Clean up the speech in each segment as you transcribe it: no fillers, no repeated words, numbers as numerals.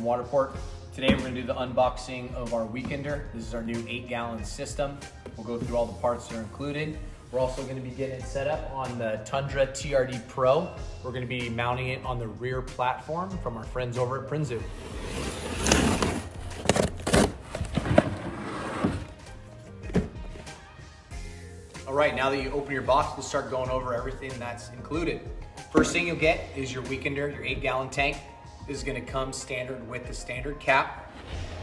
from Waterport. Today we're going to do the unboxing of our Weekender. This is our new 8-gallon system. We'll go through all the parts that are included. We're also going to be getting it set up on the Tundra TRD Pro. We're going to be mounting it on the rear platform from our friends over at Prinsu. All right, now that you open your box, we'll start going over everything that's included. First thing you'll get is your Weekender, your 8-gallon tank. This is gonna come standard with the standard cap.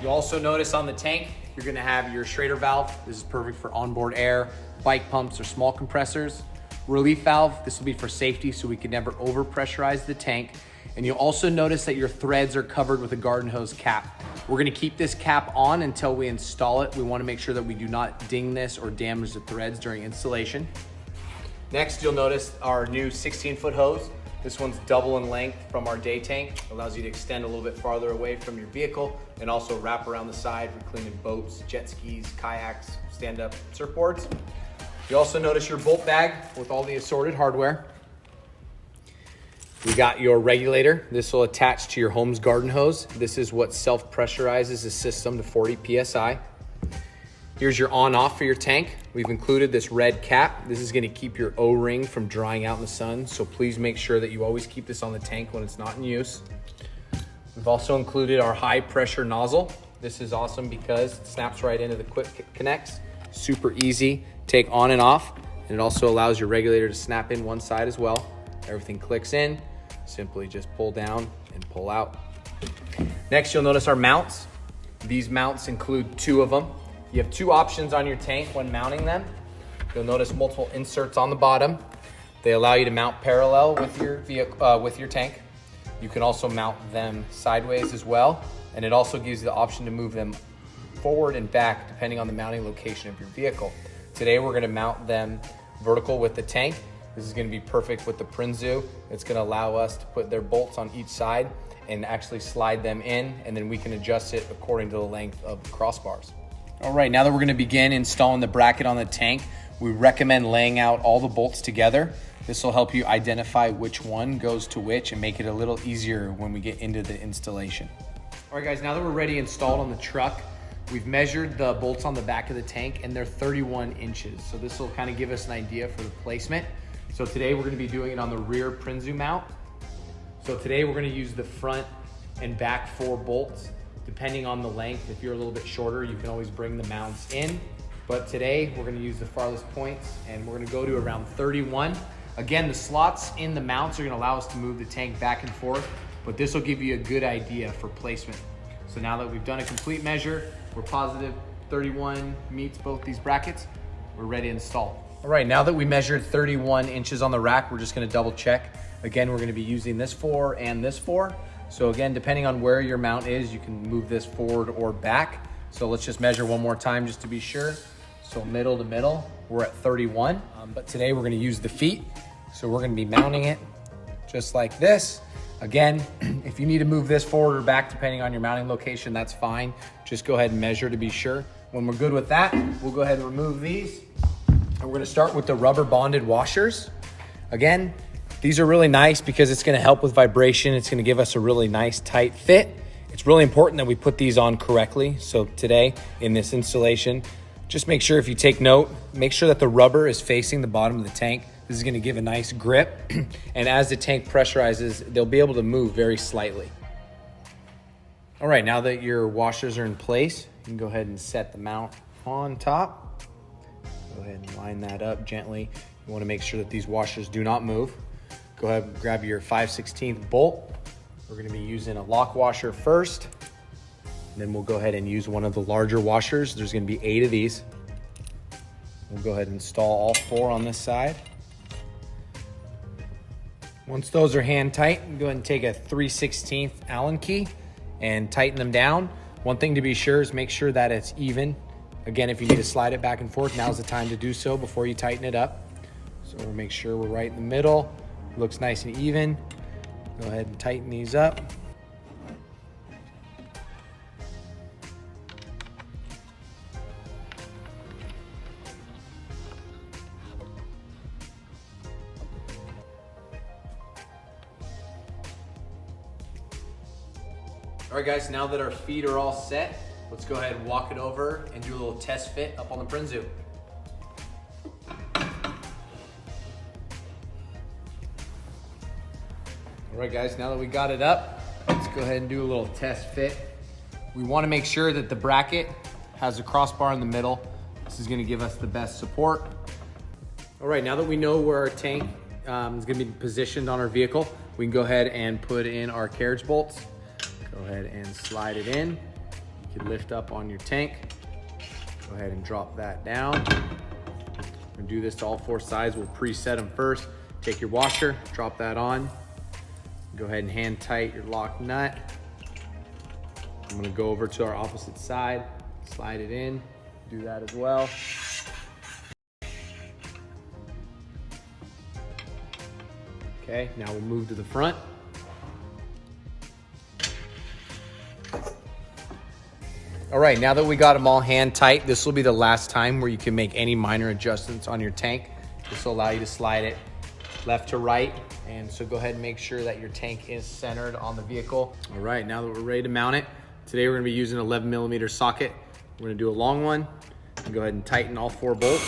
You'll also notice on the tank, you're gonna have your Schrader valve. This is perfect for onboard air, bike pumps, or small compressors. Relief valve, this will be for safety so we can never over pressurize the tank. And you'll also notice that your threads are covered with a garden hose cap. We're gonna keep this cap on until we install it. We wanna make sure that we do not ding this or damage the threads during installation. Next, you'll notice our new 16-foot hose. This one's double in length from our day tank. Allows you to extend a little bit farther away from your vehicle and also wrap around the side for cleaning boats, jet skis, kayaks, stand-up surfboards. You also notice your bolt bag with all the assorted hardware. We got your regulator. This will attach to your home's garden hose. This is what self-pressurizes the system to 40 PSI. Here's your on-off for your tank. We've included this red cap. This is gonna keep your O-ring from drying out in the sun, so please make sure that you always keep this on the tank when it's not in use. We've also included our high pressure nozzle. This is awesome because it snaps right into the quick connects. Super easy, take on and off. And it also allows your regulator to snap in one side as well. Everything clicks in, simply just pull down and pull out. Next, you'll notice our mounts. These mounts include 2 of them. You have 2 options on your tank when mounting them. You'll notice multiple inserts on the bottom. They allow you to mount parallel with your vehicle, with your tank. You can also mount them sideways as well. And it also gives you the option to move them forward and back depending on the mounting location of your vehicle. Today, we're gonna mount them vertical with the tank. This is gonna be perfect with the Prinsu. It's gonna allow us to put their bolts on each side and actually slide them in, and then we can adjust it according to the length of the crossbars. All right, now that we're gonna begin installing the bracket on the tank, we recommend laying out all the bolts together. This will help you identify which one goes to which and make it a little easier when we get into the installation. All right guys, now that we're ready installed on the truck, we've measured the bolts on the back of the tank and they're 31 inches. So this will kind of give us an idea for the placement. So today we're gonna be doing it on the rear Prinsu mount. So today we're gonna use the front and back 4 bolts. Depending on the length, if you're a little bit shorter, you can always bring the mounts in. But today we're gonna use the farthest points and we're gonna go to around 31. Again, the slots in the mounts are gonna allow us to move the tank back and forth, but this will give you a good idea for placement. So now that we've done a complete measure, we're positive 31 meets both these brackets, we're ready to install. All right, now that we measured 31 inches on the rack, we're just gonna double check. Again, we're gonna be using this 4 and this 4. So again, depending on where your mount is, you can move this forward or back. So let's just measure one more time just to be sure. So middle to middle, we're at 31. But today we're gonna use the feet. So we're gonna be mounting it just like this. Again, if you need to move this forward or back, depending on your mounting location, that's fine. Just go ahead and measure to be sure. When we're good with that, we'll go ahead and remove these. And we're gonna start with the rubber bonded washers. Again, these are really nice because it's gonna help with vibration. It's gonna give us a really nice tight fit. It's really important that we put these on correctly. So today in this installation, just make sure, if you take note, make sure that the rubber is facing the bottom of the tank. This is gonna give a nice grip. And as the tank pressurizes, they'll be able to move very slightly. All right, now that your washers are in place, you can go ahead and set the mount on top. Go ahead and line that up gently. You wanna make sure that these washers do not move. Go ahead and grab your 5/16 bolt. We're gonna be using a lock washer first. And then we'll go ahead and use one of the larger washers. There's gonna be 8 of these. We'll go ahead and install all 4 on this side. Once those are hand tight, go ahead and take a 3/16 Allen key and tighten them down. One thing to be sure is make sure that it's even. Again, if you need to slide it back and forth, now's the time to do so before you tighten it up. So we'll make sure we're right in the middle. Looks nice and even. Go ahead and tighten these up. All right guys, now that our feet are all set, let's go ahead and walk it over and do a little test fit up on the Prinsu. All right guys, now that we got it up, let's go ahead and do a little test fit. We want to make sure that the bracket has a crossbar in the middle. This is going to give us the best support. All right, now that we know where our tank is going to be positioned on our vehicle, we can go ahead and put in our carriage bolts. Go ahead and slide it in. You can lift up on your tank. Go ahead and drop that down. We're going to do this to all 4 sides. We'll preset them first. Take your washer, drop that on. Go ahead and hand tight your lock nut. I'm gonna go over to our opposite side, slide it in, do that as well. Okay, now we'll move to the front. All right, now that we got them all hand tight, this will be the last time where you can make any minor adjustments on your tank. This will allow you to slide it left to right. And so go ahead and make sure that your tank is centered on the vehicle. All right, now that we're ready to mount it, today we're gonna be using an 11mm socket. We're gonna do a long one. And go ahead and tighten all 4 bolts.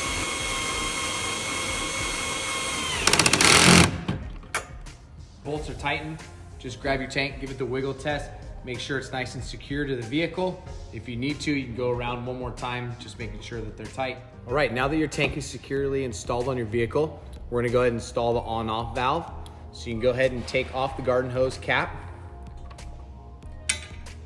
Bolts are tightened. Just grab your tank, give it the wiggle test. Make sure it's nice and secure to the vehicle. If you need to, you can go around one more time, just making sure that they're tight. All right, now that your tank is securely installed on your vehicle, we're gonna go ahead and install the on-off valve. So you can go ahead and take off the garden hose cap.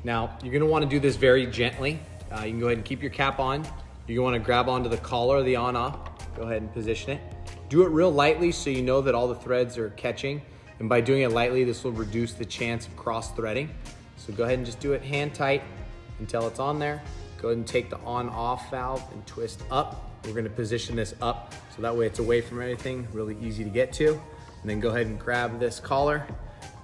Now, you're gonna wanna do this very gently. You can go ahead and keep your cap on. You're gonna wanna grab onto the collar of the on-off. Go ahead and position it. Do it real lightly so you know that all the threads are catching. And by doing it lightly, this will reduce the chance of cross-threading. So go ahead and just do it hand tight until it's on there. Go ahead and take the on-off valve and twist up. We're gonna position this up so that way it's away from everything, really easy to get to. And then go ahead and grab this collar,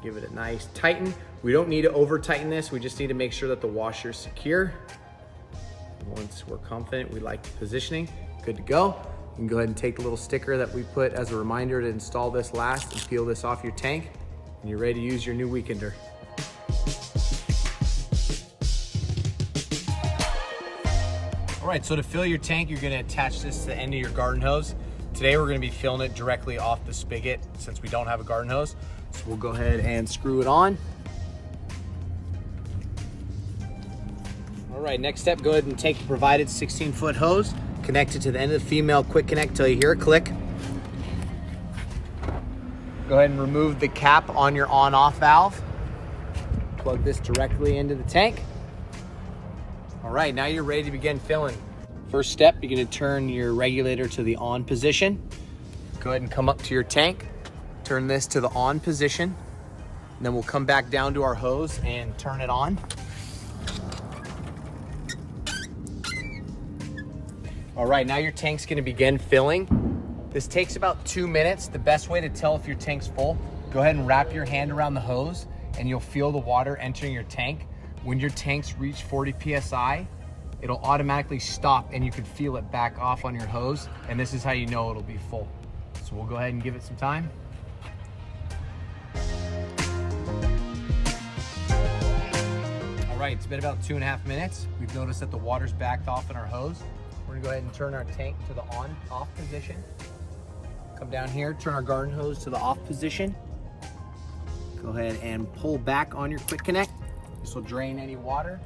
give it a nice tighten. We don't need to over tighten this, we just need to make sure that the washer is secure. Once we're confident we like the positioning, good to go. You can go ahead and take the little sticker that we put as a reminder to install this last and peel this off your tank, and you're ready to use your new weekender. All right, so to fill your tank, you're gonna attach this to the end of your garden hose. Today, we're gonna be filling it directly off the spigot since we don't have a garden hose. So we'll go ahead and screw it on. All right, next step, go ahead and take the provided 16-foot hose, connect it to the end of the female quick connect till you hear it click. Go ahead and remove the cap on your on-off valve. Plug this directly into the tank. All right, now you're ready to begin filling. First step, you're gonna turn your regulator to the on position. Go ahead and come up to your tank, turn this to the on position, and then we'll come back down to our hose and turn it on. All right, now your tank's gonna begin filling. This takes about 2 minutes. The best way to tell if your tank's full, go ahead and wrap your hand around the hose and you'll feel the water entering your tank. When your tanks reach 40 PSI, it'll automatically stop and you can feel it back off on your hose. And this is how you know it'll be full. So we'll go ahead and give it some time. All right, it's been about 2.5 minutes. We've noticed that the water's backed off in our hose. We're gonna go ahead and turn our tank to the on-off position. Come down here, turn our garden hose to the off position. Go ahead and pull back on your quick connect. This will drain any water.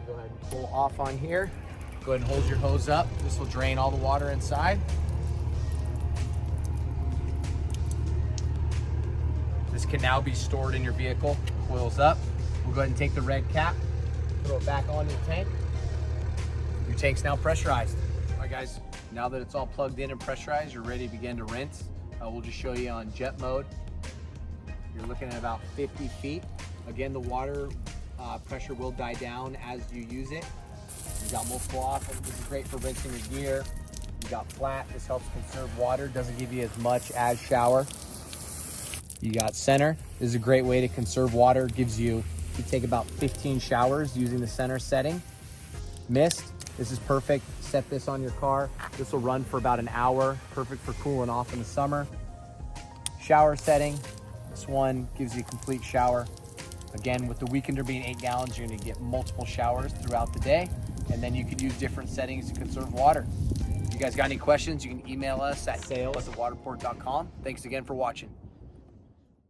Go ahead and pull off on here. Go ahead and hold your hose up. This will drain all the water inside. This can now be stored in your vehicle. Coils up. We'll go ahead and take the red cap, throw it back onto the tank. Your tank's now pressurized. All right guys, now that it's all plugged in and pressurized, you're ready to begin to rinse. We'll just show you on jet mode. You're looking at about 50 feet. Again, the water pressure will die down as you use it. You got multiple options. This is great for rinsing your gear. You got flat. This helps conserve water. Doesn't give you as much as shower. You got center. This is a great way to conserve water. Gives you take about 15 showers using the center setting. Mist. This is perfect. Set this on your car. This will run for about an hour. Perfect for cooling off in the summer. Shower setting. This one gives you a complete shower. Again, with the Weekender being 8 gallons, you're gonna get multiple showers throughout the day, and then you can use different settings to conserve water. If you guys got any questions, you can email us at sales@waterport.com. Thanks again for watching.